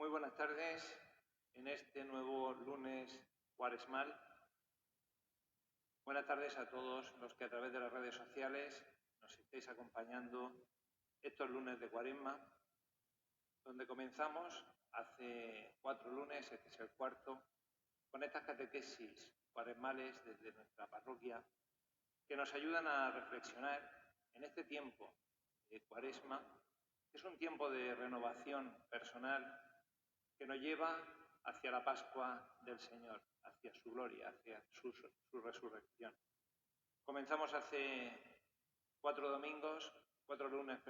Muy buenas tardes en este nuevo lunes cuaresmal. Buenas tardes a todos los que a través de las redes sociales nos estéis acompañando estos lunes de Cuaresma, donde comenzamos hace 4 lunes, este es el cuarto, con estas catequesis cuaresmales desde nuestra parroquia que nos ayudan a reflexionar en este tiempo de Cuaresma, que es un tiempo de renovación personal que nos lleva hacia la Pascua del Señor, hacia su gloria, hacia su resurrección. Comenzamos hace 4 lunes,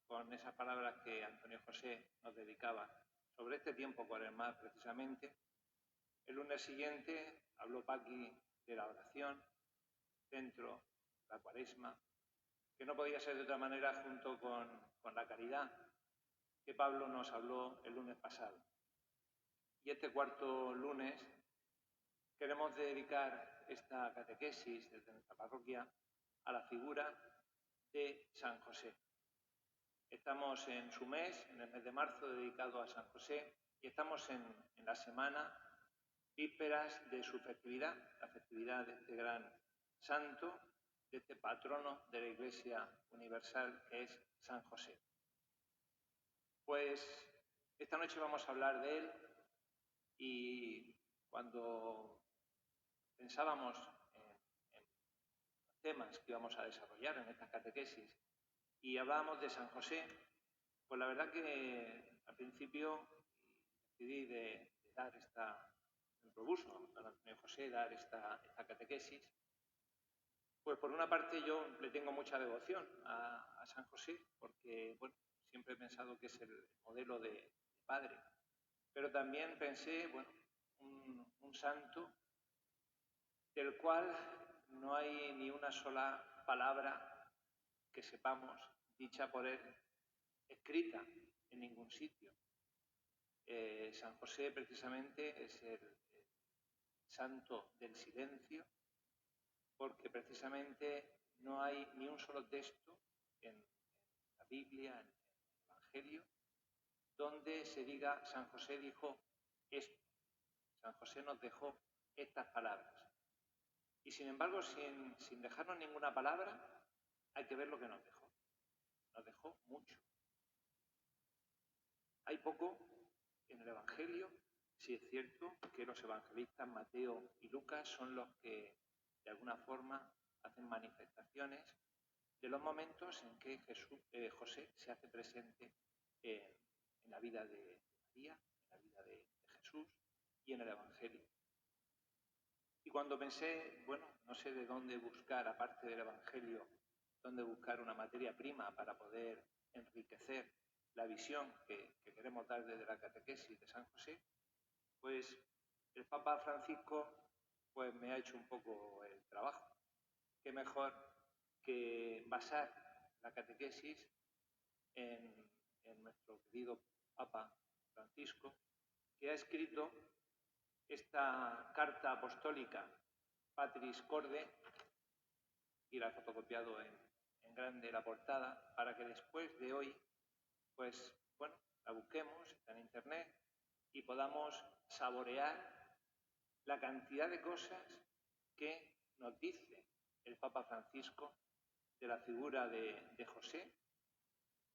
con esas palabras que Antonio José nos dedicaba sobre este tiempo cuaresmal precisamente. El lunes siguiente habló Paqui de la oración, centro, la Cuaresma, que no podía ser de otra manera junto con la caridad, que Pablo nos habló el lunes pasado. Y este cuarto lunes queremos dedicar esta catequesis desde nuestra parroquia a la figura de San José. Estamos en su mes, en el mes de marzo, dedicado a San José, y estamos en la semana vísperas de su festividad, la festividad de este gran santo, de este patrono de la Iglesia Universal, que es San José. Pues esta noche vamos a hablar de él. Y cuando pensábamos en los temas que íbamos a desarrollar en estas catequesis y hablábamos de San José, pues la verdad que al principio decidí de dar me propuso don Antonio José dar esta catequesis, pues por una parte yo le tengo mucha devoción a San José, porque bueno, siempre he pensado que es el modelo de padre. Pero también pensé, bueno, un santo del cual no hay ni una sola palabra que sepamos dicha por él, escrita en ningún sitio. San José precisamente es el santo del silencio, porque precisamente no hay ni un solo texto en la Biblia, en el Evangelio, donde se diga San José dijo esto, San José nos dejó estas palabras. Y sin embargo, sin dejarnos ninguna palabra, hay que ver lo que nos dejó. Nos dejó mucho. Hay poco en el Evangelio, sí es cierto que los evangelistas Mateo y Lucas son los que de alguna forma hacen manifestaciones de los momentos en que José se hace presente en la vida de María, en la vida de Jesús y en el Evangelio. Y cuando pensé, bueno, no sé de dónde buscar, aparte del Evangelio, dónde buscar una materia prima para poder enriquecer la visión que queremos dar desde la catequesis de San José, pues el Papa Francisco pues me ha hecho un poco el trabajo. Qué mejor que basar la catequesis en nuestro querido Papa Francisco, que ha escrito esta carta apostólica Patris Corde, y la he fotocopiado en grande la portada, para que después de hoy, pues bueno, la busquemos, está en internet, y podamos saborear la cantidad de cosas que nos dice el Papa Francisco de la figura de José,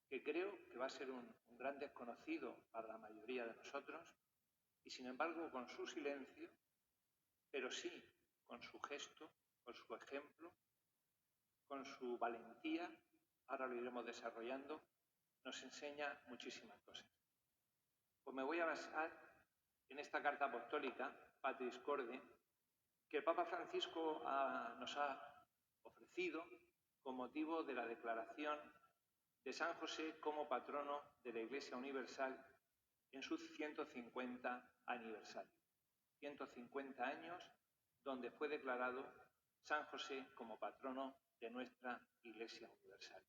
que creo que va a ser un gran desconocido para la mayoría de nosotros, y sin embargo con su silencio, pero sí con su gesto, con su ejemplo, con su valentía, ahora lo iremos desarrollando, nos enseña muchísimas cosas. Pues me voy a basar en esta carta apostólica, Patris Corde, que el Papa Francisco nos ha ofrecido con motivo de la declaración de San José como patrono de la Iglesia Universal en su 150 aniversario. 150 años donde fue declarado San José como patrono de nuestra Iglesia Universal.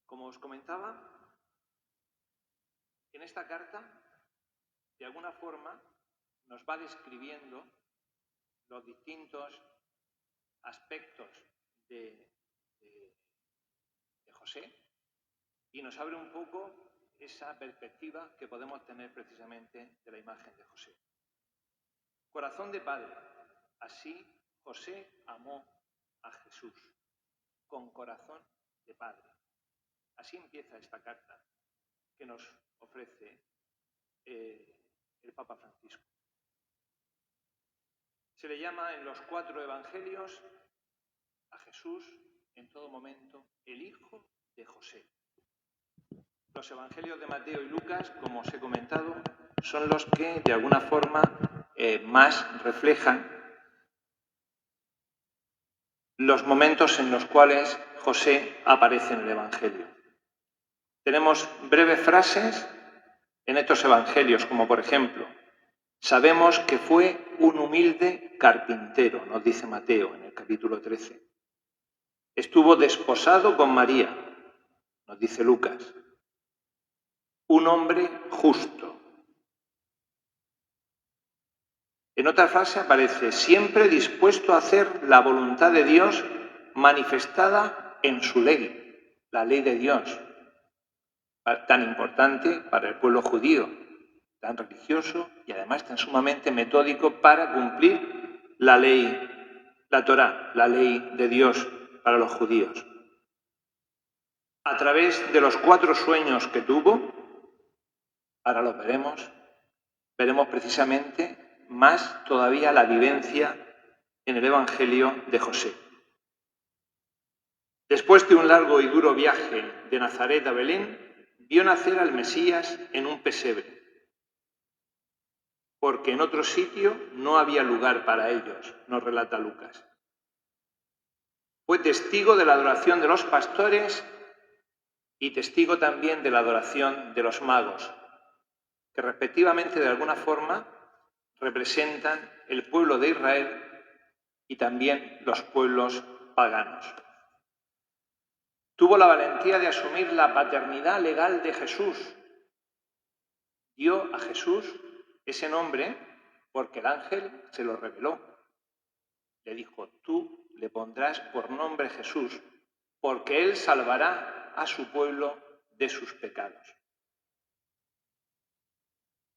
Como os comentaba, en esta carta, de alguna forma, nos va describiendo los distintos aspectos de José y nos abre un poco esa perspectiva que podemos tener precisamente de la imagen de José. Corazón de padre. Así José amó a Jesús, con corazón de padre. Así empieza esta carta que nos ofrece el Papa Francisco. Se le llama en los 4 evangelios a Jesús en todo momento el Hijo de José. Los evangelios de Mateo y Lucas, como os he comentado, son los que de alguna forma más reflejan los momentos en los cuales José aparece en el evangelio. Tenemos breves frases en estos evangelios, como por ejemplo, sabemos que fue un humilde carpintero, nos dice Mateo en el capítulo 13. Estuvo desposado con María, nos dice Lucas. Un hombre justo. En otra frase aparece, siempre dispuesto a hacer la voluntad de Dios manifestada en su ley, la ley de Dios, tan importante para el pueblo judío, tan religioso y además tan sumamente metódico para cumplir la ley, la Torá, la ley de Dios para los judíos. A través de los 4 sueños que tuvo, ahora lo veremos precisamente más todavía la vivencia en el Evangelio de José. Después de un largo y duro viaje de Nazaret a Belén, vio nacer al Mesías en un pesebre, porque en otro sitio no había lugar para ellos, nos relata Lucas. Fue testigo de la adoración de los pastores y testigo también de la adoración de los magos, que respectivamente de alguna forma representan el pueblo de Israel y también los pueblos paganos. Tuvo la valentía de asumir la paternidad legal de Jesús. Dio a Jesús ese nombre porque el ángel se lo reveló. Le dijo, tú le pondrás por nombre Jesús, porque él salvará a su pueblo de sus pecados.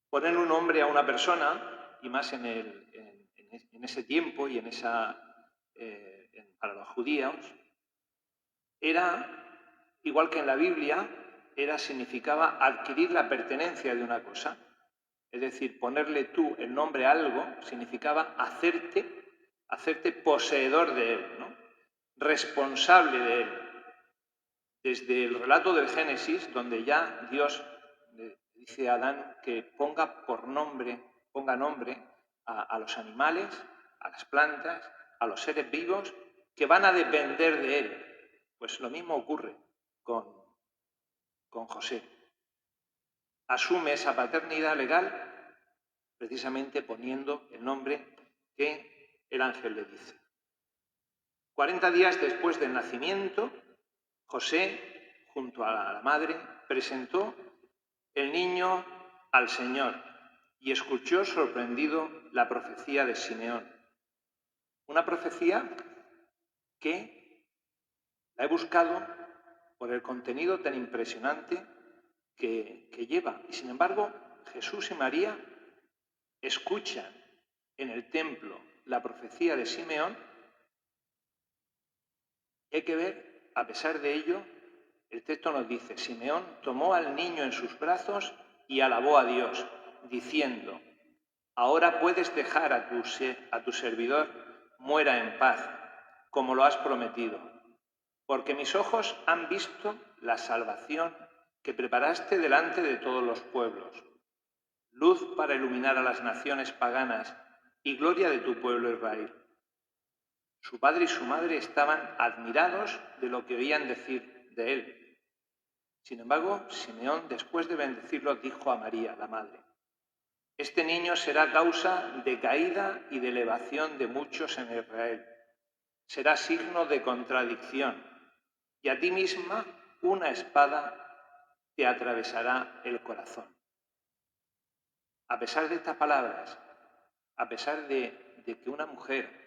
Poner un nombre a una persona, y más en ese tiempo y para los judíos, era, igual que en la Biblia, significaba adquirir la pertenencia de una cosa. Es decir, ponerle tú el nombre a algo significaba hacerte poseedor de él, ¿no? Responsable de él. Desde el relato del Génesis, donde ya Dios le dice a Adán que ponga nombre a los animales, a las plantas, a los seres vivos que van a depender de él. Pues lo mismo ocurre con José. Asume esa paternidad legal precisamente poniendo el nombre que el ángel le dice. 40 días después del nacimiento, José, junto a la madre, presentó el niño al Señor y escuchó sorprendido la profecía de Simeón. Una profecía que la he buscado por el contenido tan impresionante que lleva. Y sin embargo, Jesús y María escuchan en el templo la profecía de Simeón. Hay que ver, a pesar de ello, el texto nos dice, Simeón tomó al niño en sus brazos y alabó a Dios, diciendo, ahora puedes dejar a tu servidor muera en paz, como lo has prometido, porque mis ojos han visto la salvación que preparaste delante de todos los pueblos, luz para iluminar a las naciones paganas y gloria de tu pueblo Israel. Su padre y su madre estaban admirados de lo que oían decir de él. Sin embargo, Simeón, después de bendecirlo, dijo a María, la madre, este niño será causa de caída y de elevación de muchos en Israel. Será signo de contradicción, y a ti misma una espada te atravesará el corazón. A pesar de estas palabras, a pesar de que una mujer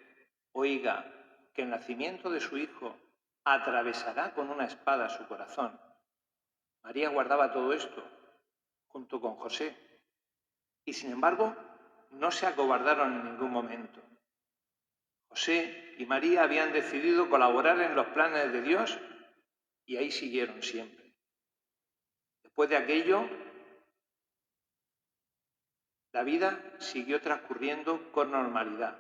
oiga que el nacimiento de su hijo atravesará con una espada su corazón, María guardaba todo esto junto con José. Y sin embargo, no se acobardaron en ningún momento. José y María habían decidido colaborar en los planes de Dios y ahí siguieron siempre. Después de aquello, la vida siguió transcurriendo con normalidad,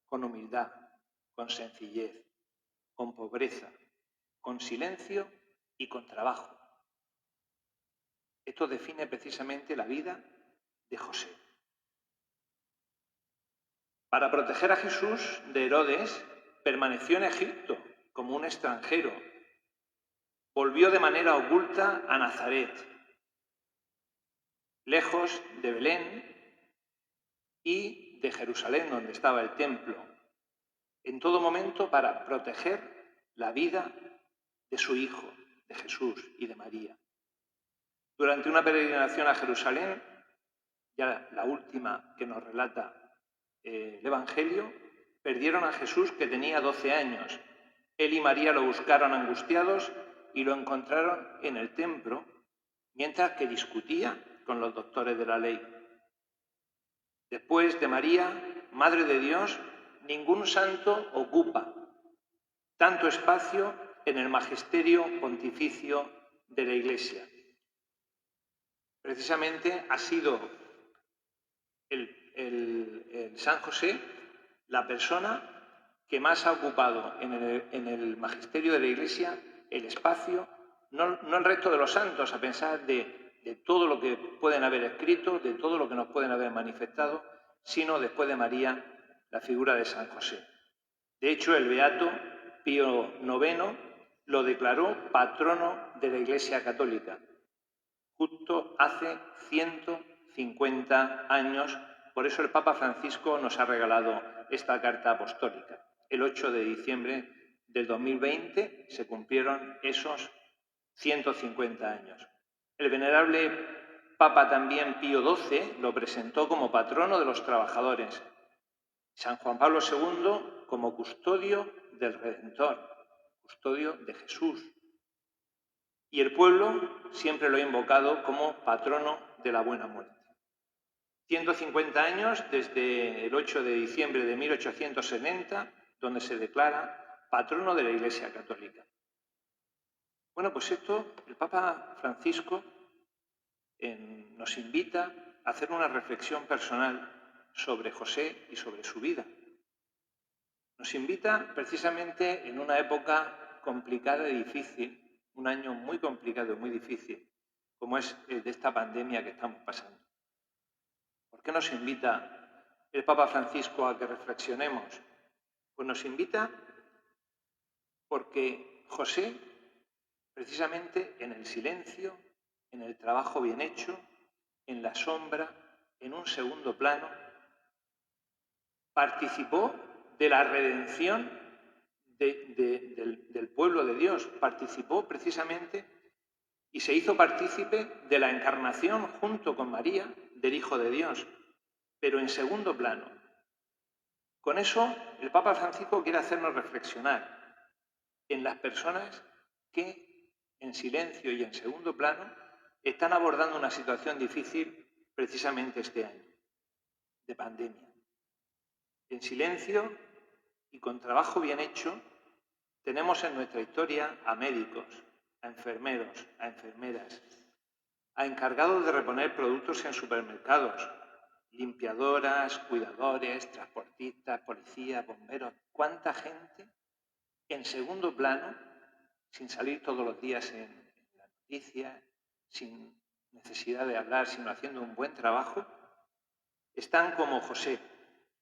con humildad, con sencillez, con pobreza, con silencio y con trabajo. Esto define precisamente la vida de José. Para proteger a Jesús de Herodes, permaneció en Egipto como un extranjero. Volvió de manera oculta a Nazaret, lejos de Belén y de Jerusalén, donde estaba el templo, en todo momento para proteger la vida de su hijo, de Jesús y de María. Durante una peregrinación a Jerusalén, ya la última que nos relata el Evangelio, perdieron a Jesús, que tenía 12 años. Él y María lo buscaron angustiados y lo encontraron en el templo, mientras que discutía con los doctores de la ley. Después de María, Madre de Dios, ningún santo ocupa tanto espacio en el magisterio pontificio de la Iglesia. Precisamente ha sido el San José la persona que más ha ocupado en el magisterio de la Iglesia el espacio, no el resto de los santos, a pesar de todo lo que pueden haber escrito, de todo lo que nos pueden haber manifestado, sino después de María, la figura de San José. De hecho, el beato Pío IX lo declaró patrono de la Iglesia Católica, justo hace 150 años. Por eso el Papa Francisco nos ha regalado esta carta apostólica. El 8 de diciembre del 2020 se cumplieron esos 150 años. El venerable Papa también Pío XII lo presentó como patrono de los trabajadores. San Juan Pablo II como custodio del Redentor, custodio de Jesús. Y el pueblo siempre lo ha invocado como patrono de la buena muerte. 150 años desde el 8 de diciembre de 1870, donde se declara patrono de la Iglesia Católica. Bueno, pues esto, el Papa Francisco nos invita a hacer una reflexión personal sobre José y sobre su vida. Nos invita precisamente en una época complicada y difícil, un año muy complicado y muy difícil, como es el de esta pandemia que estamos pasando. ¿Por qué nos invita el Papa Francisco a que reflexionemos? Pues nos invita porque José, precisamente en el silencio, en el trabajo bien hecho, en la sombra, en un segundo plano, participó de la redención del pueblo de Dios, participó precisamente y se hizo partícipe de la encarnación junto con María del Hijo de Dios, pero en segundo plano. Con eso, el Papa Francisco quiere hacernos reflexionar en las personas que, en silencio y en segundo plano, están abordando una situación difícil precisamente este año, de pandemia. En silencio y con trabajo bien hecho, tenemos en nuestra historia a médicos, a enfermeros, a enfermeras, a encargados de reponer productos en supermercados, limpiadoras, cuidadores, transportistas, policías, bomberos. ¿Cuánta gente en segundo plano, sin salir todos los días en las noticias, sin necesidad de hablar, sino haciendo un buen trabajo, están como José,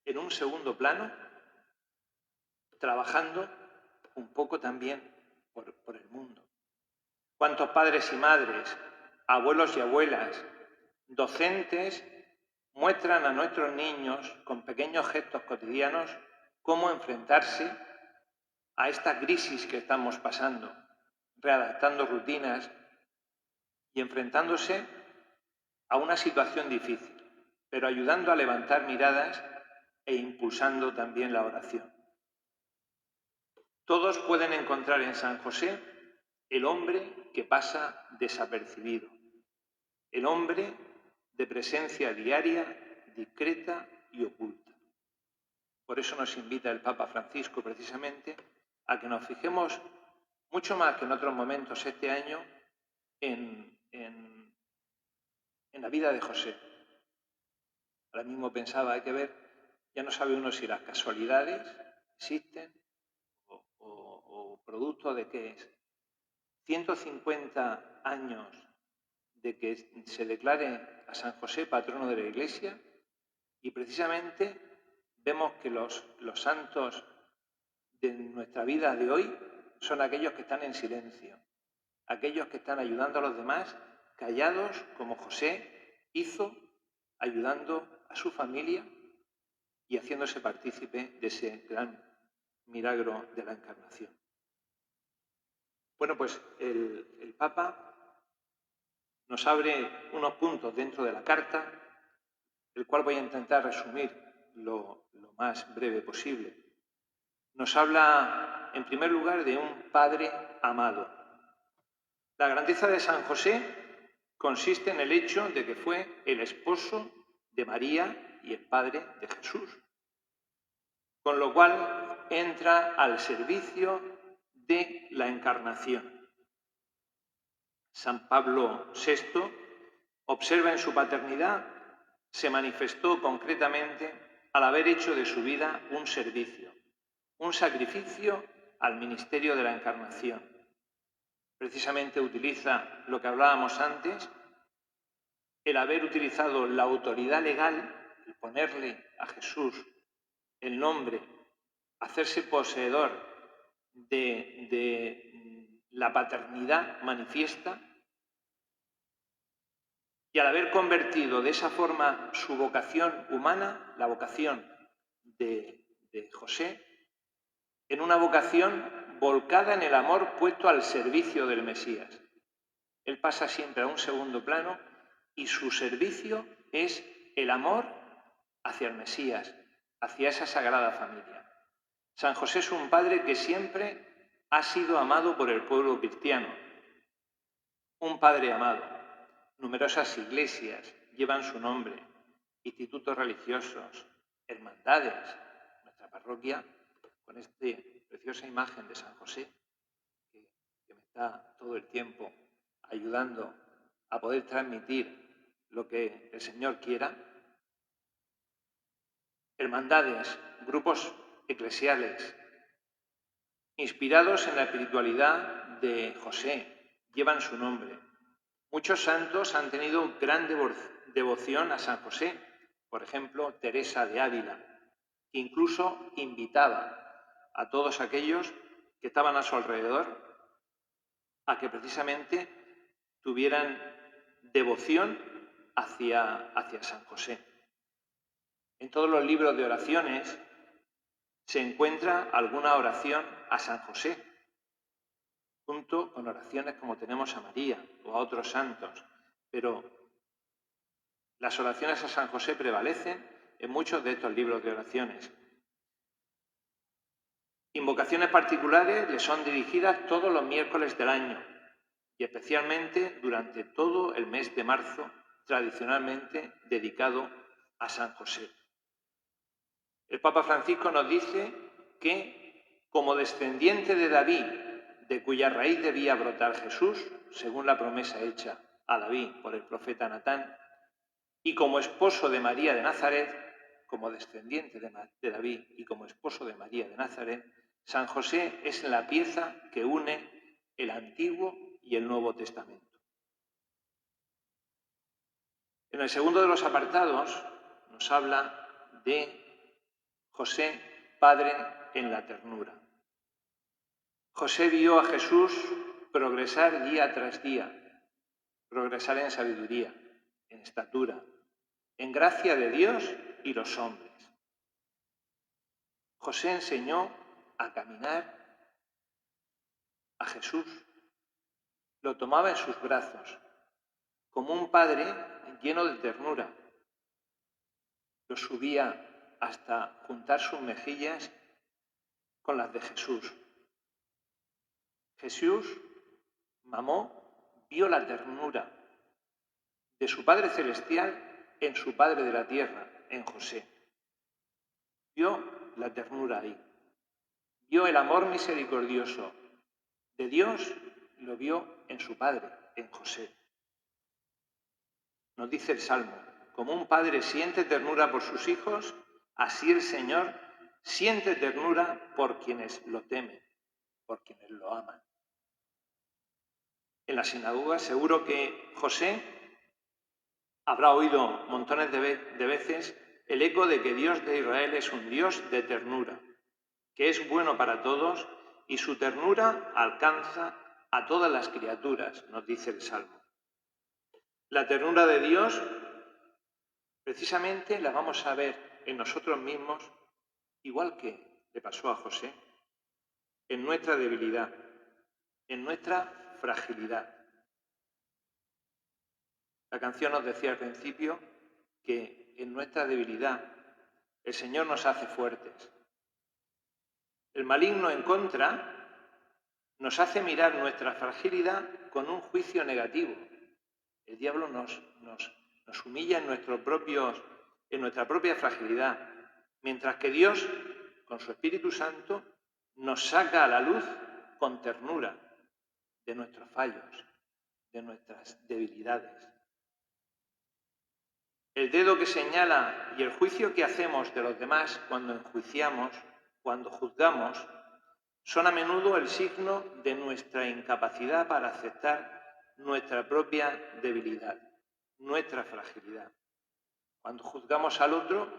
en un segundo plano, trabajando un poco también por el mundo? ¿Cuántos padres y madres, abuelos y abuelas, docentes, muestran a nuestros niños con pequeños gestos cotidianos cómo enfrentarse a esta crisis que estamos pasando, readaptando rutinas y enfrentándose a una situación difícil, pero ayudando a levantar miradas e impulsando también la oración? Todos pueden encontrar en San José el hombre que pasa desapercibido, el hombre de presencia diaria, discreta y oculta. Por eso nos invita el Papa Francisco precisamente a que nos fijemos mucho más que en otros momentos este año en la vida de José. Ahora mismo pensaba, hay que ver, ya no sabe uno si las casualidades existen o producto de qué es. 150 años de que se declare a San José patrono de la Iglesia y precisamente vemos que los santos de nuestra vida de hoy son aquellos que están en silencio, aquellos que están ayudando a los demás, callados como José hizo, ayudando a su familia y haciéndose partícipe de ese gran milagro de la Encarnación. Bueno, pues el Papa nos abre unos puntos dentro de la carta, el cual voy a intentar resumir lo más breve posible. Nos habla, en primer lugar, de un padre amado. La grandeza de San José consiste en el hecho de que fue el esposo de María y el padre de Jesús, con lo cual entra al servicio de la Encarnación. San Pablo VI observa en su paternidad, se manifestó concretamente al haber hecho de su vida un servicio, un sacrificio al ministerio de la Encarnación. Precisamente utiliza lo que hablábamos antes, el haber utilizado la autoridad legal, el ponerle a Jesús el nombre, hacerse poseedor de la paternidad manifiesta, y al haber convertido de esa forma su vocación humana, la vocación de José, en una vocación volcada en el amor puesto al servicio del Mesías. Él pasa siempre a un segundo plano y su servicio es el amor hacia el Mesías, hacia esa sagrada familia. San José es un padre que siempre ha sido amado por el pueblo cristiano, un padre amado. Numerosas iglesias llevan su nombre, institutos religiosos, hermandades. Nuestra parroquia, con esta preciosa imagen de San José, que me está todo el tiempo ayudando a poder transmitir lo que el Señor quiera. Hermandades, grupos eclesiales, inspirados en la espiritualidad de José, llevan su nombre. Muchos santos han tenido gran devoción a San José, por ejemplo, Teresa de Ávila, que incluso invitaba a todos aquellos que estaban a su alrededor a que precisamente tuvieran devoción hacia San José. En todos los libros de oraciones se encuentra alguna oración a San José, junto con oraciones como tenemos a María o a otros santos, pero las oraciones a San José prevalecen en muchos de estos libros de oraciones. Invocaciones particulares le son dirigidas todos los miércoles del año y especialmente durante todo el mes de marzo, tradicionalmente dedicado a San José. El Papa Francisco nos dice que, como descendiente de David, de cuya raíz debía brotar Jesús, según la promesa hecha a David por el profeta Natán, y como esposo de María de Nazaret, como descendiente de David y como esposo de María de Nazaret, San José es la pieza que une el Antiguo y el Nuevo Testamento. En el segundo de los apartados nos habla de José, padre en la ternura. José vio a Jesús progresar día tras día, progresar en sabiduría, en estatura, en gracia de Dios y los hombres. José enseñó a caminar a Jesús, lo tomaba en sus brazos, como un padre lleno de ternura. Lo subía hasta juntar sus mejillas con las de Jesús. Jesús mamó, vio la ternura de su Padre Celestial en su Padre de la tierra, en José. Vio la ternura ahí. Vio el amor misericordioso de Dios, lo vio en su Padre, en José. Nos dice el Salmo, como un padre siente ternura por sus hijos, así el Señor siente ternura por quienes lo temen, por quienes lo aman. En la sinagoga seguro que José habrá oído montones de veces el eco de que Dios de Israel es un Dios de ternura, que es bueno para todos y su ternura alcanza a todas las criaturas, nos dice el Salmo. La ternura de Dios, precisamente, la vamos a ver en nosotros mismos, igual que le pasó a José, en nuestra debilidad, en nuestra fragilidad. La canción nos decía al principio que en nuestra debilidad el Señor nos hace fuertes. El maligno en contra nos hace mirar nuestra fragilidad con un juicio negativo. El diablo nos humilla en nuestra propia fragilidad, mientras que Dios, con su Espíritu Santo, nos saca a la luz con ternura de nuestros fallos, de nuestras debilidades. El dedo que señala y el juicio que hacemos de los demás cuando enjuiciamos, cuando juzgamos, son a menudo el signo de nuestra incapacidad para aceptar nuestra propia debilidad, nuestra fragilidad. Cuando juzgamos al otro,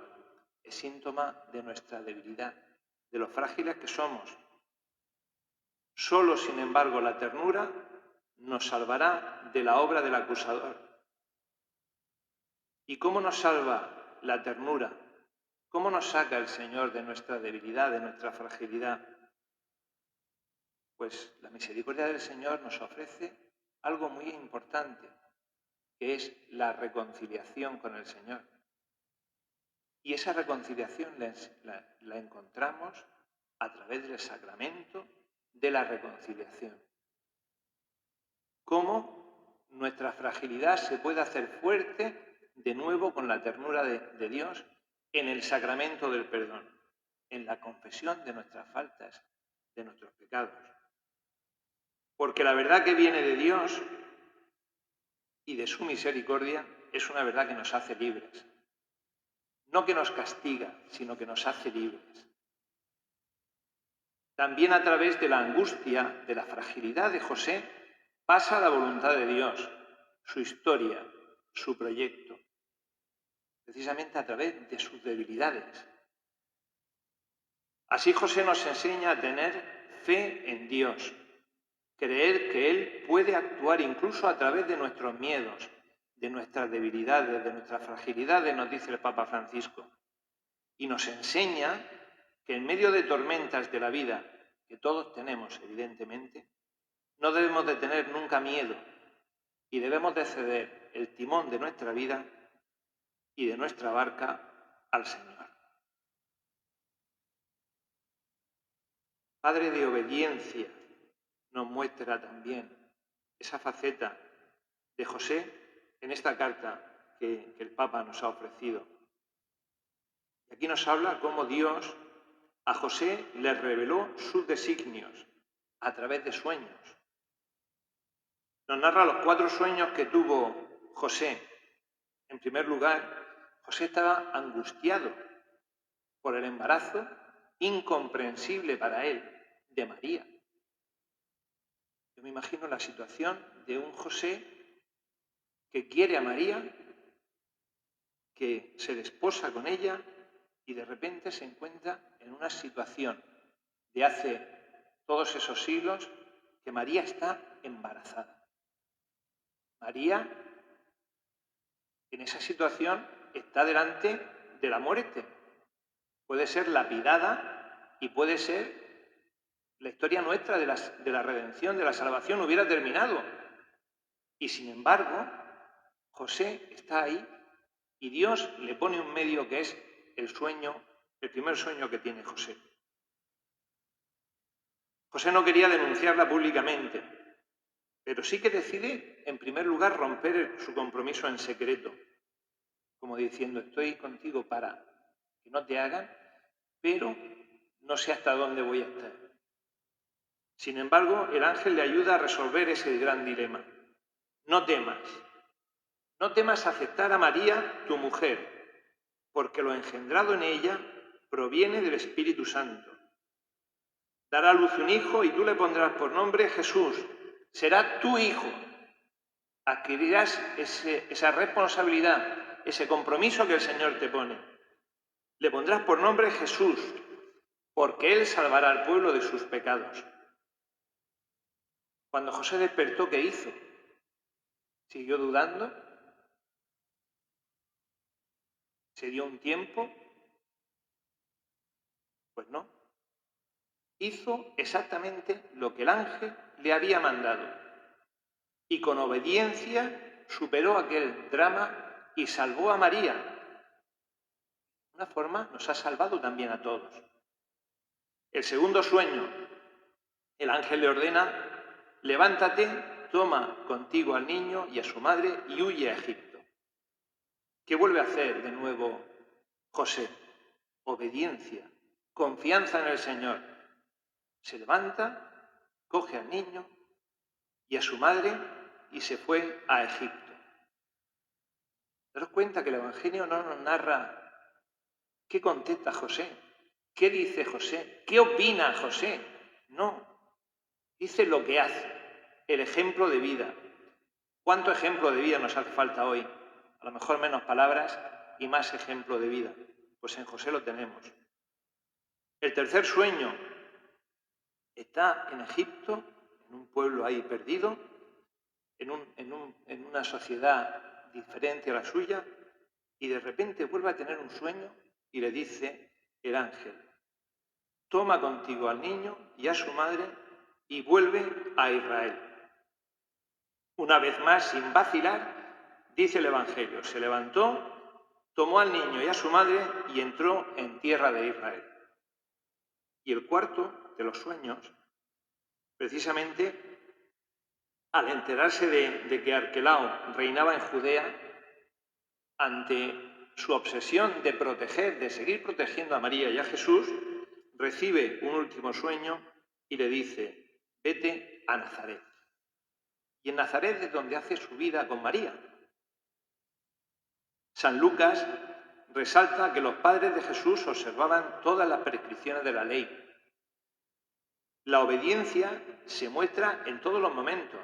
es síntoma de nuestra debilidad, de lo frágiles que somos. Solo, sin embargo, la ternura nos salvará de la obra del acusador. ¿Y cómo nos salva la ternura? ¿Cómo nos saca el Señor de nuestra debilidad, de nuestra fragilidad? Pues la misericordia del Señor nos ofrece algo muy importante, que es la reconciliación con el Señor. Y esa reconciliación la encontramos a través del sacramento de la reconciliación. ¿Cómo nuestra fragilidad se puede hacer fuerte de nuevo con la ternura de Dios en el sacramento del perdón, en la confesión de nuestras faltas, de nuestros pecados? Porque la verdad que viene de Dios y de su misericordia es una verdad que nos hace libres. No que nos castiga, sino que nos hace libres. También a través de la angustia, de la fragilidad de José, pasa la voluntad de Dios, su historia, su proyecto, precisamente a través de sus debilidades. Así José nos enseña a tener fe en Dios, creer que Él puede actuar incluso a través de nuestros miedos, de nuestras debilidades, de nuestras fragilidades, nos dice el Papa Francisco. Y nos enseña que en medio de tormentas de la vida, que todos tenemos evidentemente, no debemos de tener nunca miedo y debemos de ceder el timón de nuestra vida y de nuestra barca al Señor. Padre de obediencia, nos muestra también esa faceta de José en esta carta que el Papa nos ha ofrecido. Y aquí nos habla cómo Dios a José le reveló sus designios a través de sueños. Nos narra los 4 sueños que tuvo José. En primer lugar, José estaba angustiado por el embarazo incomprensible para él de María. Yo me imagino la situación de un José que quiere a María, que se desposa con ella y de repente se encuentra en una situación de hace todos esos siglos que María está embarazada. María, en esa situación, está delante de la muerte. Puede ser lapidada y puede ser la historia nuestra de la redención, de la salvación, hubiera terminado. Y sin embargo, José está ahí y Dios le pone un medio que es el primer sueño que tiene José. José no quería denunciarla públicamente, Pero sí que decide, en primer lugar, romper su compromiso en secreto, como diciendo, estoy contigo para que no te hagan, pero no sé hasta dónde voy a estar. Sin embargo, el ángel le ayuda a resolver ese gran dilema. No temas aceptar a María, tu mujer, porque lo engendrado en ella proviene del Espíritu Santo. Dará a luz un hijo y tú le pondrás por nombre Jesús. Será tu hijo. Adquirirás esa responsabilidad, ese compromiso que el Señor te pone. Le pondrás por nombre Jesús, porque Él salvará al pueblo de sus pecados. Cuando José despertó, ¿qué hizo? ¿Siguió dudando? ¿Se dio un tiempo? Pues no. Hizo exactamente lo que el ángel le había mandado y con obediencia superó aquel drama y salvó a María. De una forma nos ha salvado también a todos. El segundo sueño, el ángel le ordena, levántate, toma contigo al niño y a su madre y huye a Egipto. ¿Qué vuelve a hacer de nuevo José? Obediencia, confianza en el Señor. Se levanta, coge al niño y a su madre y se fue a Egipto. Daros cuenta que el Evangelio no nos narra qué contesta José, qué dice José, qué opina José. No, dice lo que hace, el ejemplo de vida. ¿Cuánto ejemplo de vida nos hace falta hoy? A lo mejor menos palabras y más ejemplo de vida. Pues en José lo tenemos. El tercer sueño está en Egipto, en un pueblo ahí perdido, en una sociedad diferente a la suya, y de repente vuelve a tener un sueño y le dice el ángel, toma contigo al niño y a su madre y vuelve a Israel. Una vez más, sin vacilar, dice el Evangelio, se levantó, tomó al niño y a su madre y entró en tierra de Israel. Y el cuarto de los sueños, precisamente al enterarse de que Arquelao reinaba en Judea, ante su obsesión de proteger, de seguir protegiendo a María y a Jesús, recibe un último sueño y le dice, vete a Nazaret. Y en Nazaret es donde hace su vida con María. San Lucas resalta que los padres de Jesús observaban todas las prescripciones de la ley. La obediencia se muestra en todos los momentos.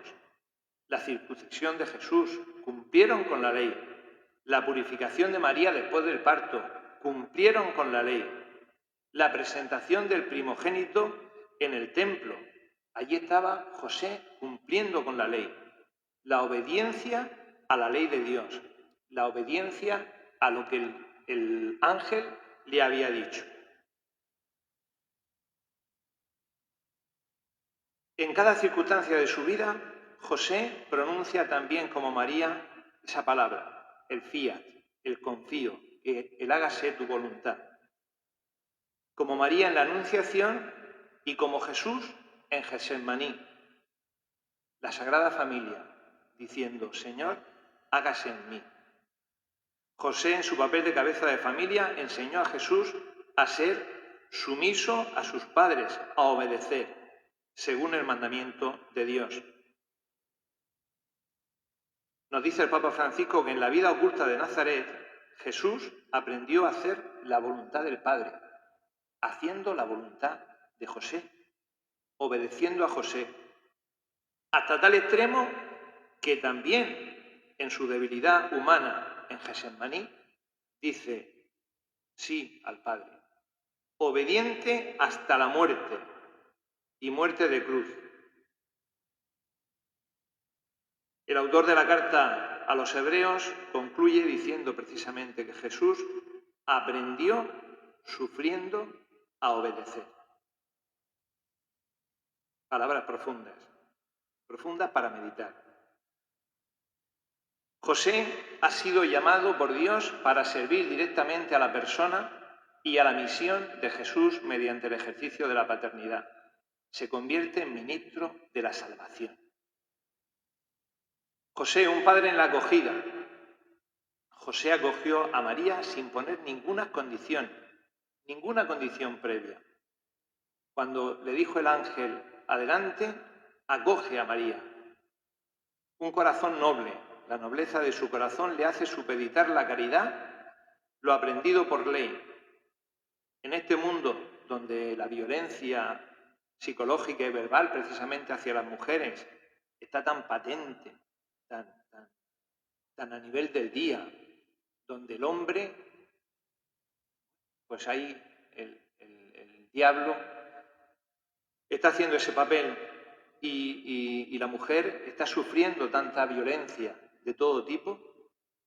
La circuncisión de Jesús, cumplieron con la ley. La purificación de María después del parto, cumplieron con la ley. La presentación del primogénito en el templo, allí estaba José cumpliendo con la ley. La obediencia a la ley de Dios, la obediencia a lo que el ángel le había dicho. En cada circunstancia de su vida, José pronuncia también como María esa palabra, el fiat, el confío, el hágase tu voluntad. Como María en la Anunciación y como Jesús en Getsemaní, la Sagrada Familia, diciendo, Señor, hágase en mí. José, en su papel de cabeza de familia, enseñó a Jesús a ser sumiso a sus padres, a obedecer, según el mandamiento de Dios. Nos dice el Papa Francisco que en la vida oculta de Nazaret, Jesús aprendió a hacer la voluntad del Padre, haciendo la voluntad de José, obedeciendo a José, hasta tal extremo que también en su debilidad humana en Getsemaní dice sí al Padre, obediente hasta la muerte y muerte de cruz. El autor de la carta a los Hebreos concluye diciendo precisamente que Jesús aprendió sufriendo a obedecer. Palabras profundas, profundas para meditar. José ha sido llamado por Dios para servir directamente a la persona y a la misión de Jesús mediante el ejercicio de la paternidad. Se convierte en ministro de la salvación. José, un padre en la acogida. José acogió a María sin poner ninguna condición previa. Cuando le dijo el ángel, adelante, acoge a María. Un corazón noble, la nobleza de su corazón le hace supeditar la caridad, lo aprendido por ley. En este mundo donde la violencia psicológica y verbal precisamente hacia las mujeres está tan patente, tan a nivel del día, donde el hombre, pues ahí el diablo está haciendo ese papel y la mujer está sufriendo tanta violencia de todo tipo,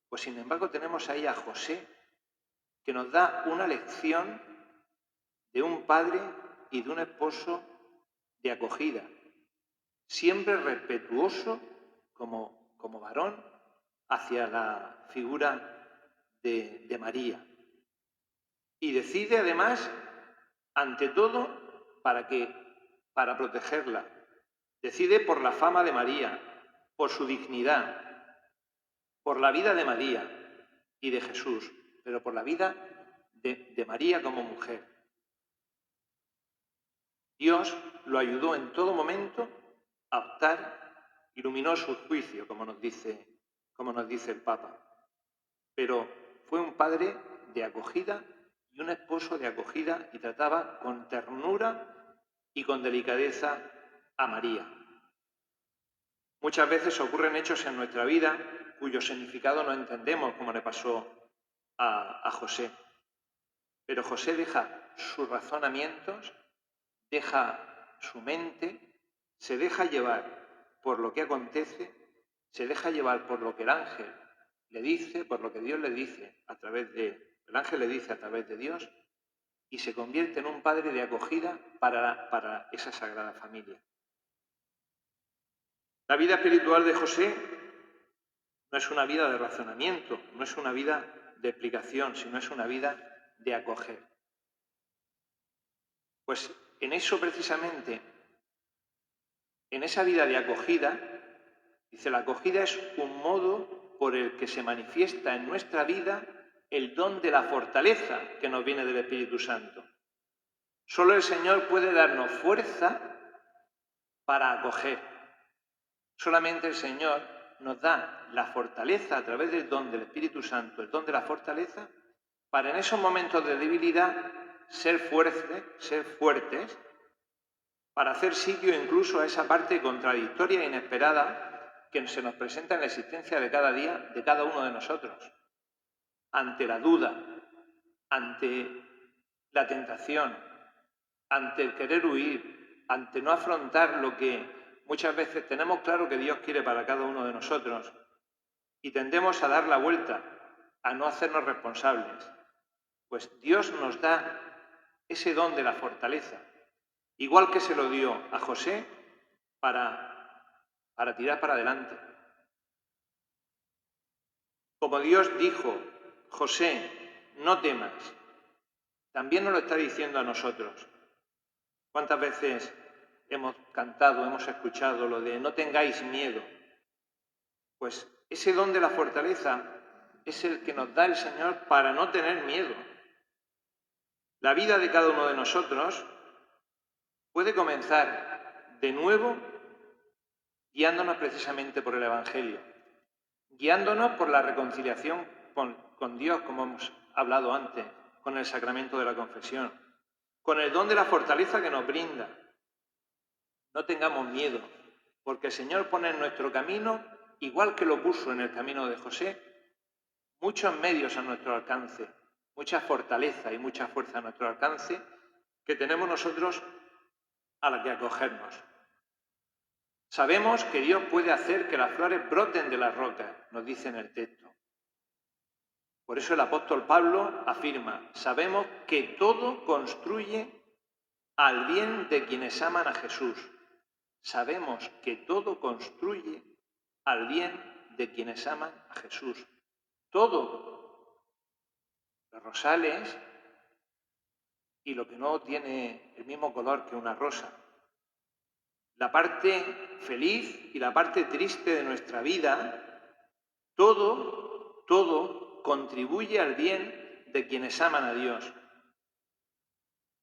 pues sin embargo tenemos ahí a José, que nos da una lección de un padre y de un esposo de acogida, siempre respetuoso como varón hacia la figura de María. Y decide además, ante todo, para protegerla. Decide por la fama de María, por su dignidad, por la vida de María y de Jesús, pero por la vida de María como mujer. Dios lo ayudó en todo momento a optar, iluminó su juicio, como nos dice el Papa. Pero fue un padre de acogida y un esposo de acogida y trataba con ternura y con delicadeza a María. Muchas veces ocurren hechos en nuestra vida cuyo significado no entendemos, como le pasó a José. Pero José deja sus razonamientos, deja su mente, se deja llevar por lo que acontece, se deja llevar por lo que el ángel le dice, por lo que Dios le dice el ángel le dice a través de Dios, y se convierte en un padre de acogida para esa sagrada familia. La vida espiritual de José no es una vida de razonamiento, no es una vida de explicación, sino es una vida de acoger. Pues en eso precisamente, en esa vida de acogida, dice, la acogida es un modo por el que se manifiesta en nuestra vida el don de la fortaleza que nos viene del Espíritu Santo. Solo el Señor puede darnos fuerza para acoger. Solamente el Señor nos da la fortaleza a través del don del Espíritu Santo, el don de la fortaleza, para en esos momentos de debilidad ser fuertes, para hacer sitio incluso a esa parte contradictoria e inesperada que se nos presenta en la existencia de cada día de cada uno de nosotros. Ante la duda, ante la tentación, ante el querer huir, ante no afrontar lo que muchas veces tenemos claro que Dios quiere para cada uno de nosotros y tendemos a dar la vuelta, a no hacernos responsables. Pues Dios nos da ese don de la fortaleza, igual que se lo dio a José para tirar para adelante. Como Dios dijo, José, no temas, también nos lo está diciendo a nosotros. ¿Cuántas veces hemos cantado, hemos escuchado lo de no tengáis miedo? Pues ese don de la fortaleza es el que nos da el Señor para no tener miedo. La vida de cada uno de nosotros puede comenzar de nuevo guiándonos precisamente por el Evangelio, guiándonos por la reconciliación con Dios, como hemos hablado antes, con el sacramento de la confesión, con el don de la fortaleza que nos brinda. No tengamos miedo, porque el Señor pone en nuestro camino, igual que lo puso en el camino de José, muchos medios a nuestro alcance, mucha fortaleza y mucha fuerza a nuestro alcance que tenemos nosotros a la que acogernos. Sabemos que Dios puede hacer que las flores broten de las rocas, nos dice en el texto. Por eso el apóstol Pablo afirma, sabemos que todo construye al bien de quienes aman a Jesús. Sabemos que todo construye al bien de quienes aman a Jesús. Todo. Los rosales y lo que no tiene el mismo color que una rosa. la parte feliz y la parte triste de nuestra vida, todo contribuye al bien de quienes aman a Dios.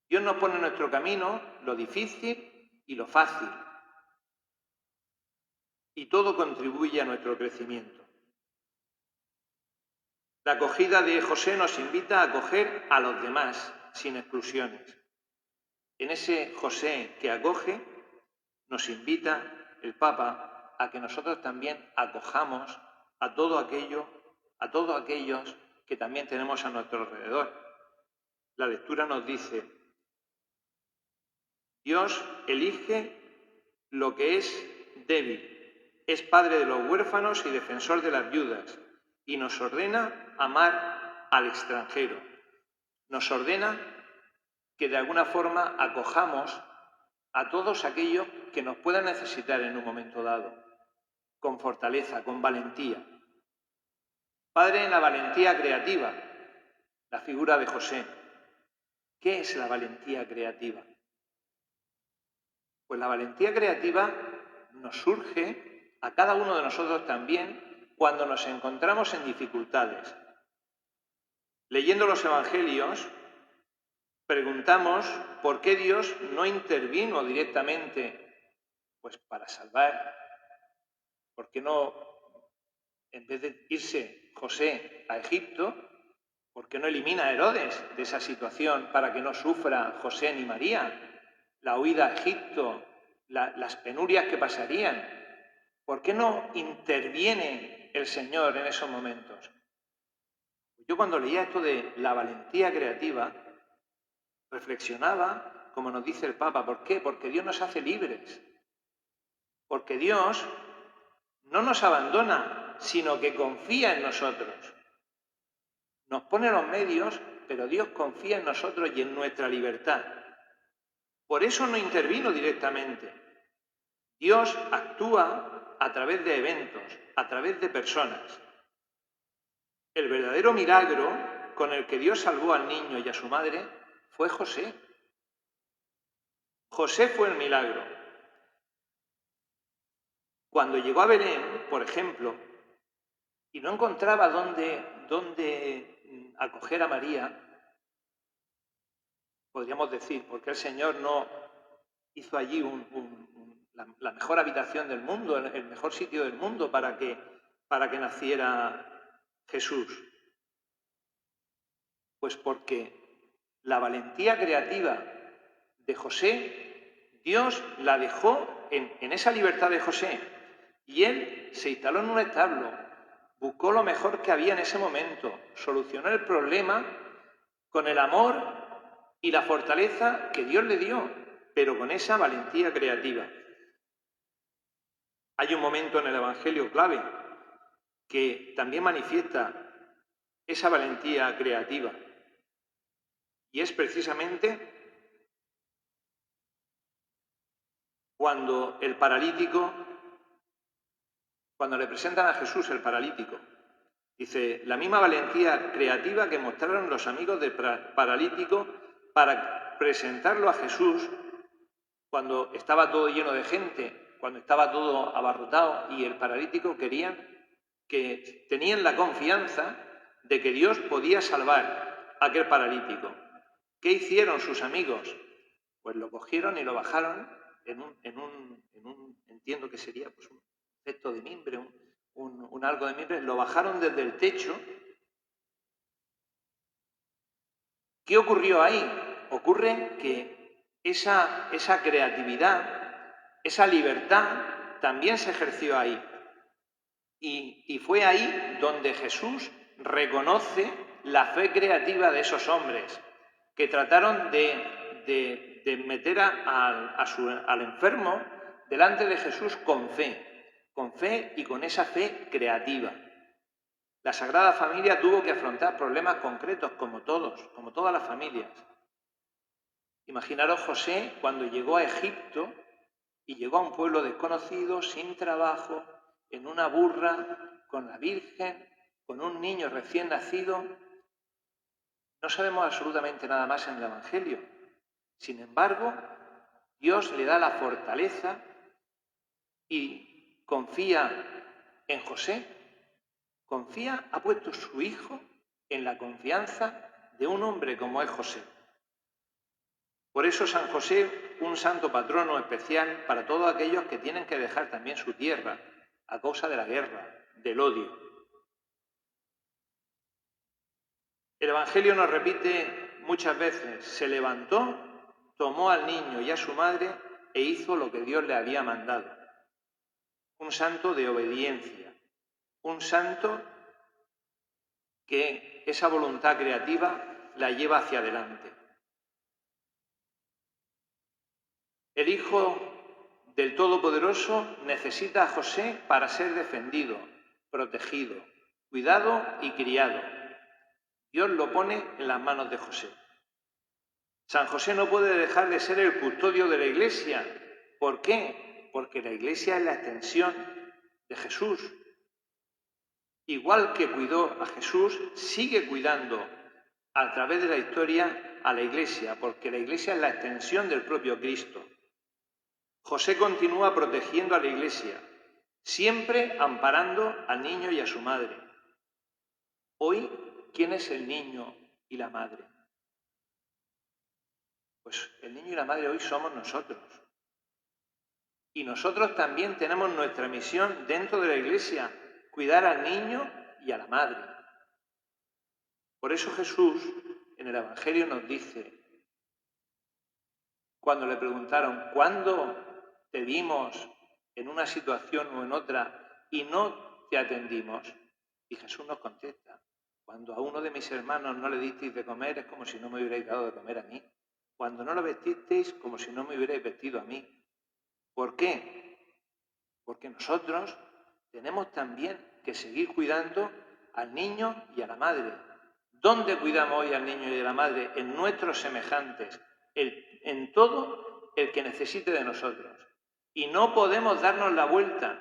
Dios nos pone en nuestro camino lo difícil y lo fácil. Y todo contribuye a nuestro crecimiento. La acogida de José nos invita a acoger a los demás, sin exclusiones. En ese José que acoge, nos invita el Papa a que nosotros también acojamos a todos aquellos que también tenemos a nuestro alrededor. La lectura nos dice: Dios elige lo que es débil, es padre de los huérfanos y defensor de las viudas, y nos ordena amar al extranjero. Nos ordena que de alguna forma acojamos a todos aquellos que nos puedan necesitar en un momento dado, con fortaleza, con valentía. Padre en la valentía creativa, la figura de José. ¿Qué es la valentía creativa? Pues la valentía creativa nos surge a cada uno de nosotros también cuando nos encontramos en dificultades. Leyendo los Evangelios, preguntamos por qué Dios no intervino directamente pues para salvar. ¿Por qué no, en vez de irse José a Egipto, por qué no elimina a Herodes de esa situación para que no sufra José ni María la huida a Egipto, las penurias que pasarían? ¿Por qué no interviene el Señor en esos momentos? Yo cuando leía esto de la valentía creativa, reflexionaba, como nos dice el Papa. ¿Por qué? Porque Dios nos hace libres. Porque Dios no nos abandona, sino que confía en nosotros. Nos pone los medios, pero Dios confía en nosotros y en nuestra libertad. Por eso no intervino directamente. Dios actúa a través de eventos, a través de personas. El verdadero milagro con el que Dios salvó al niño y a su madre fue José. José fue el milagro. Cuando llegó a Belén, por ejemplo, y no encontraba dónde acoger a María, podríamos decir, porque el Señor no hizo allí la mejor habitación del mundo, el mejor sitio del mundo para que naciera Jesús. Pues porque la valentía creativa de José, Dios la dejó en esa libertad de José, y él se instaló en un establo, buscó lo mejor que había en ese momento, solucionó el problema con el amor y la fortaleza que Dios le dio, pero con esa valentía creativa. Hay un momento en el Evangelio clave que también manifiesta esa valentía creativa, y es precisamente cuando le presentan a Jesús el paralítico. Dice, la misma valentía creativa que mostraron los amigos del paralítico para presentarlo a Jesús cuando estaba todo lleno de gente, cuando estaba todo abarrotado, y el paralítico tenían la confianza de que Dios podía salvar a aquel paralítico. ¿Qué hicieron sus amigos? Pues lo cogieron y lo bajaron entiendo que sería pues un cesto de mimbre, un algo de mimbre, lo bajaron desde el techo. ¿Qué ocurrió ahí? Ocurre que esa creatividad, esa libertad, también se ejerció ahí. Y fue ahí donde Jesús reconoce la fe creativa de esos hombres que trataron de meter al enfermo delante de Jesús con fe y con esa fe creativa. La Sagrada Familia tuvo que afrontar problemas concretos como todas las familias. Imaginaros José cuando llegó a Egipto y llegó a un pueblo desconocido, sin trabajo, en una burra, con la Virgen, con un niño recién nacido. No sabemos absolutamente nada más en el Evangelio. Sin embargo, Dios le da la fortaleza y confía en José. Ha puesto su hijo en la confianza de un hombre como es José. Por eso San José, un santo patrono especial para todos aquellos que tienen que dejar también su tierra a causa de la guerra, del odio. El Evangelio nos repite muchas veces: se levantó, tomó al niño y a su madre e hizo lo que Dios le había mandado. Un santo de obediencia, un santo que esa voluntad creativa la lleva hacia adelante. El Hijo del Todopoderoso necesita a José para ser defendido, protegido, cuidado y criado. Dios lo pone en las manos de José. San José no puede dejar de ser el custodio de la Iglesia. ¿Por qué? Porque la Iglesia es la extensión de Jesús. Igual que cuidó a Jesús, sigue cuidando a través de la historia a la Iglesia, porque la Iglesia es la extensión del propio Cristo. José continúa protegiendo a la Iglesia, siempre amparando al niño y a su madre. Hoy, ¿quién es el niño y la madre? Pues el niño y la madre hoy somos nosotros. Y nosotros también tenemos nuestra misión dentro de la Iglesia, cuidar al niño y a la madre. Por eso Jesús en el Evangelio nos dice, cuando le preguntaron, ¿cuándo te vimos en una situación o en otra y no te atendimos? Y Jesús nos contesta, cuando a uno de mis hermanos no le disteis de comer, es como si no me hubierais dado de comer a mí. Cuando no lo vestisteis, como si no me hubierais vestido a mí. ¿Por qué? Porque nosotros tenemos también que seguir cuidando al niño y a la madre. ¿Dónde cuidamos hoy al niño y a la madre? En nuestros semejantes, en todo el que necesite de nosotros. Y no podemos darnos la vuelta.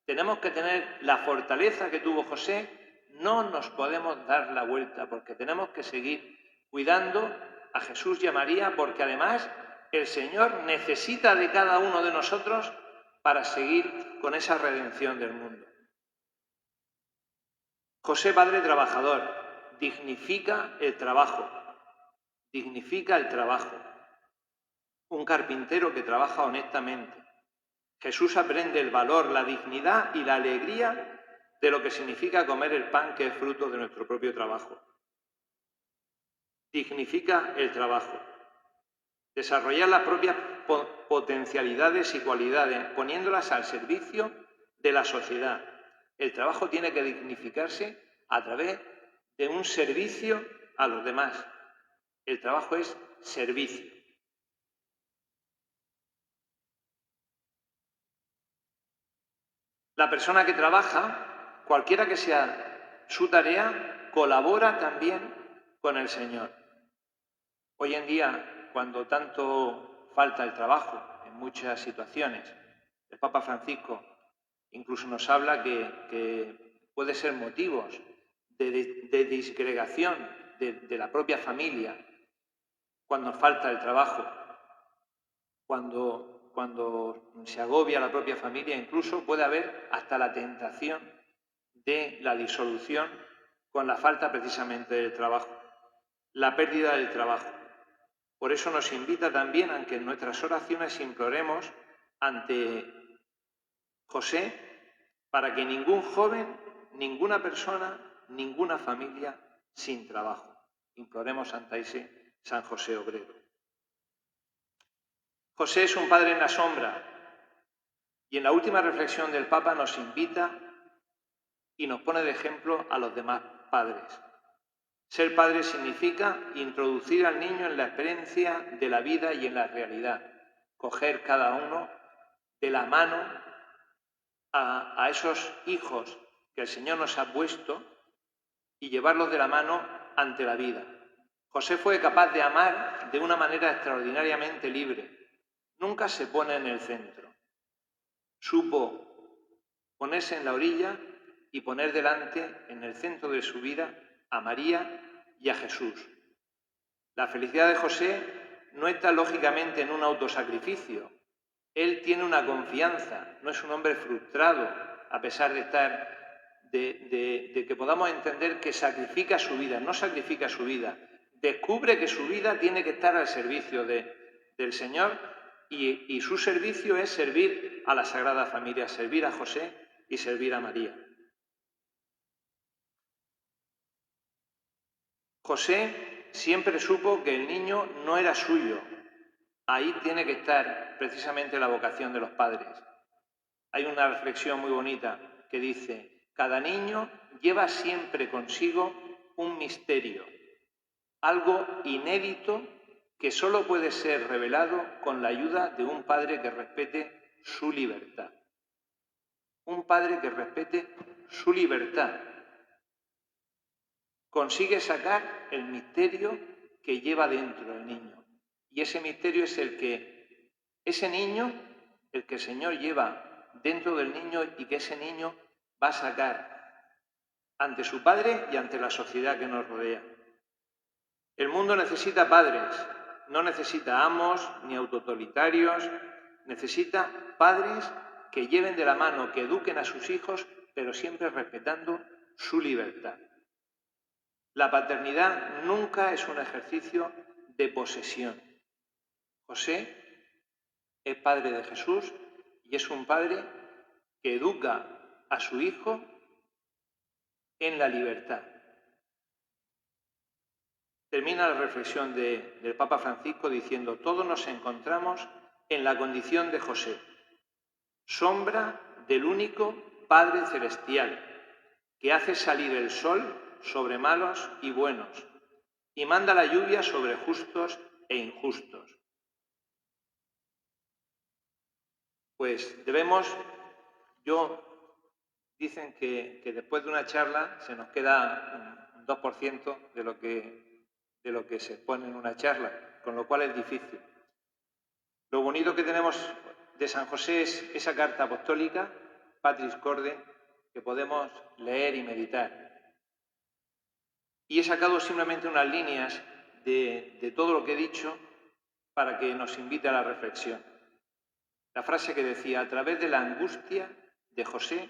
Tenemos que tener la fortaleza que tuvo José. No nos podemos dar la vuelta porque tenemos que seguir cuidando a Jesús y a María, porque además el Señor necesita de cada uno de nosotros para seguir con esa redención del mundo. José, padre trabajador, dignifica el trabajo. Dignifica el trabajo. Un carpintero que trabaja honestamente. Jesús aprende el valor, la dignidad y la alegría de lo que significa comer el pan que es fruto de nuestro propio trabajo. Dignifica el trabajo. Desarrollar las propias potencialidades y cualidades, poniéndolas al servicio de la sociedad. El trabajo tiene que dignificarse a través de un servicio a los demás. El trabajo es servicio. La persona que trabaja, cualquiera que sea su tarea, colabora también con el Señor. Hoy en día, cuando tanto falta el trabajo en muchas situaciones, el Papa Francisco incluso nos habla que puede ser motivos de disgregación de la propia familia cuando falta el trabajo, cuando se agobia la propia familia, incluso puede haber hasta la tentación de la disolución con la falta precisamente del trabajo, la pérdida del trabajo. Por eso nos invita también a que en nuestras oraciones imploremos ante José para que ningún joven, ninguna persona, ninguna familia sin trabajo. Imploremos ante ese San José obrero. José es un padre en la sombra y en la última reflexión del Papa nos invita y nos pone de ejemplo a los demás padres. Ser padre significa introducir al niño en la experiencia de la vida y en la realidad, coger cada uno de la mano a esos hijos que el Señor nos ha puesto y llevarlos de la mano ante la vida. José fue capaz de amar de una manera extraordinariamente libre. Nunca se pone en el centro. Supo ponerse en la orilla y poner delante, en el centro de su vida, a María y a Jesús. La felicidad de José no está lógicamente en un autosacrificio, Él tiene una confianza, no es un hombre frustrado, a pesar de estar, de que podamos entender que sacrifica su vida, no sacrifica su vida, descubre que su vida tiene que estar al servicio del Señor y su servicio es servir a la Sagrada Familia, servir a José y servir a María. José siempre supo que el niño no era suyo. Ahí tiene que estar precisamente la vocación de los padres. Hay una reflexión muy bonita que dice: cada niño lleva siempre consigo un misterio, algo inédito que solo puede ser revelado con la ayuda de un padre que respete su libertad. Un padre que respete su libertad consigue sacar el misterio que lleva dentro el niño. Y ese misterio es ese niño, el que el Señor lleva dentro del niño y que ese niño va a sacar ante su padre y ante la sociedad que nos rodea. El mundo necesita padres, no necesita amos ni autoritarios, necesita padres que lleven de la mano, que eduquen a sus hijos, pero siempre respetando su libertad. La paternidad nunca es un ejercicio de posesión. José es padre de Jesús y es un padre que educa a su hijo en la libertad. Termina la reflexión del Papa Francisco diciendo: todos nos encontramos en la condición de José, sombra del único Padre Celestial, que hace salir el sol sobre malos y buenos y manda la lluvia sobre justos e injustos. Pues dicen que después de una charla se nos queda un 2% de lo que se expone en una charla, con lo cual es difícil. Lo bonito que tenemos de San José es esa carta apostólica, Patris Corde, que podemos leer y meditar. Y he sacado simplemente unas líneas de todo lo que he dicho para que nos invite a la reflexión. La frase que decía: a través de la angustia de José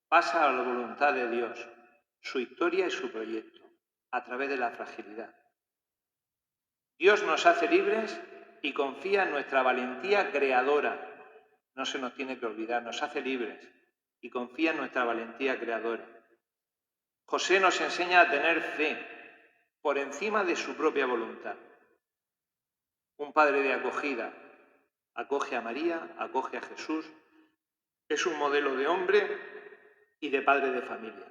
pasa a la voluntad de Dios, su historia y su proyecto, a través de la fragilidad. Dios nos hace libres y confía en nuestra valentía creadora. No se nos tiene que olvidar, nos hace libres y confía en nuestra valentía creadora. José nos enseña a tener fe por encima de su propia voluntad. Un padre de acogida acoge a María, acoge a Jesús, es un modelo de hombre y de padre de familia.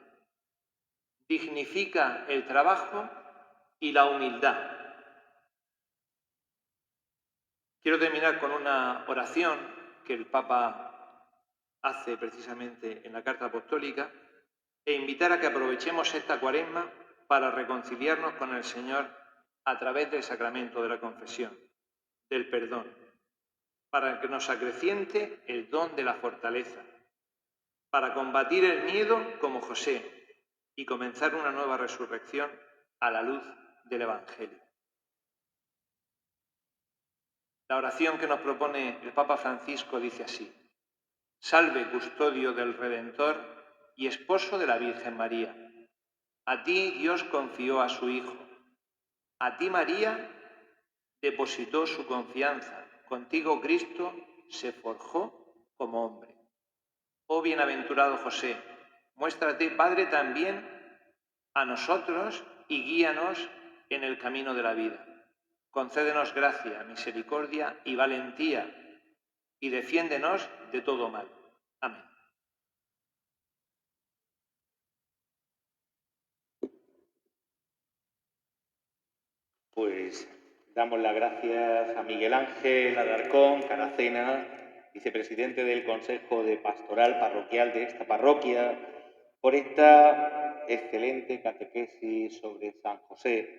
Dignifica el trabajo y la humildad. Quiero terminar con una oración que el Papa hace precisamente en la Carta Apostólica e invitar a que aprovechemos esta Cuaresma para reconciliarnos con el Señor a través del sacramento de la confesión, del perdón, para que nos acreciente el don de la fortaleza, para combatir el miedo como José y comenzar una nueva resurrección a la luz del Evangelio. La oración que nos propone el Papa Francisco dice así: Salve, custodio del Redentor y esposo de la Virgen María. A ti Dios confió a su Hijo. A ti María depositó su confianza. Contigo Cristo se forjó como hombre. Oh bienaventurado José, muéstrate Padre también a nosotros y guíanos en el camino de la vida. Concédenos gracia, misericordia y valentía y defiéndenos de todo mal. Amén. Pues damos las gracias a Miguel Ángel Alarcón Caracena, vicepresidente del Consejo de Pastoral Parroquial de esta parroquia, por esta excelente catequesis sobre San José.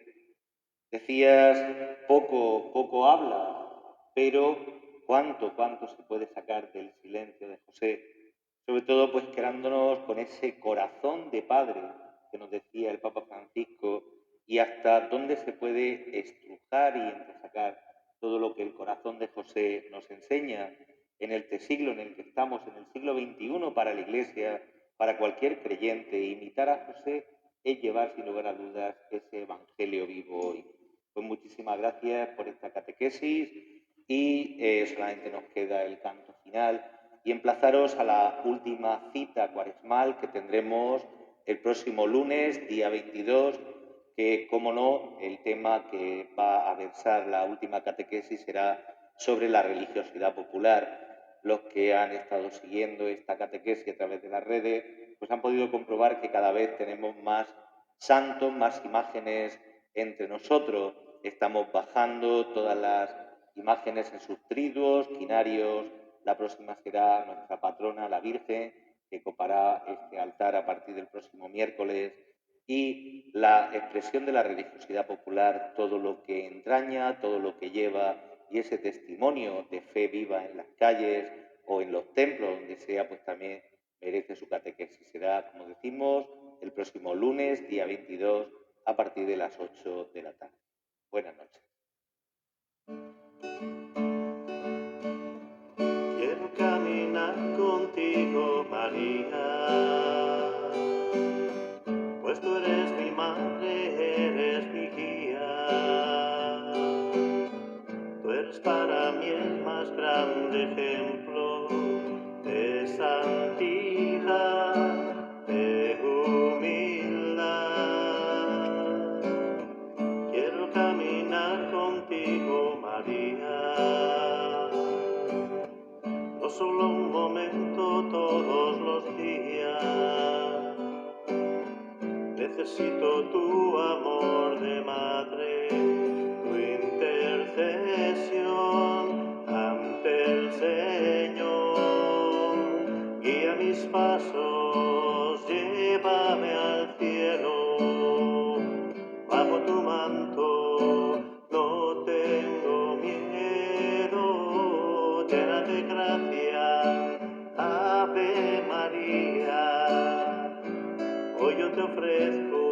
Decías, poco habla, pero cuánto se puede sacar del silencio de José, sobre todo pues quedándonos con ese corazón de padre que nos decía el Papa Francisco, y hasta dónde se puede estrujar y entresacar todo lo que el corazón de José nos enseña en el siglo en el que estamos, en el siglo XXI, para la Iglesia, para cualquier creyente. Imitar a José es llevar, sin lugar a dudas, ese Evangelio vivo hoy. Pues muchísimas gracias por esta catequesis y solamente nos queda el canto final y emplazaros a la última cita cuaresmal que tendremos el próximo lunes, día 22, que, como no, el tema que va a versar la última catequesis será sobre la religiosidad popular. Los que han estado siguiendo esta catequesis a través de las redes, pues han podido comprobar que cada vez tenemos más santos, más imágenes entre nosotros. Estamos bajando todas las imágenes en sus triduos, quinarios. La próxima será nuestra patrona, la Virgen, que copará este altar a partir del próximo miércoles. Y la expresión de la religiosidad popular, todo lo que entraña, todo lo que lleva, y ese testimonio de fe viva en las calles o en los templos, donde sea, pues también merece su catequesis. Será, como decimos, el próximo lunes, día 22, a partir de las 8 de la tarde. Buenas noches. Quiero caminar contigo, María, pues tú eres mi madre, eres mi guía. Tú eres para mí el más grande ejemplo de santidad, de humildad. Quiero caminar contigo, María, no solo un momento, todos los días. Necesito tu amor de madre, tu intercesión ante el Señor. Guía mis pasos, llévame al cielo, bajo tu manto no tengo miedo. Llena de gracia, Ave María, hoy yo te ofrezco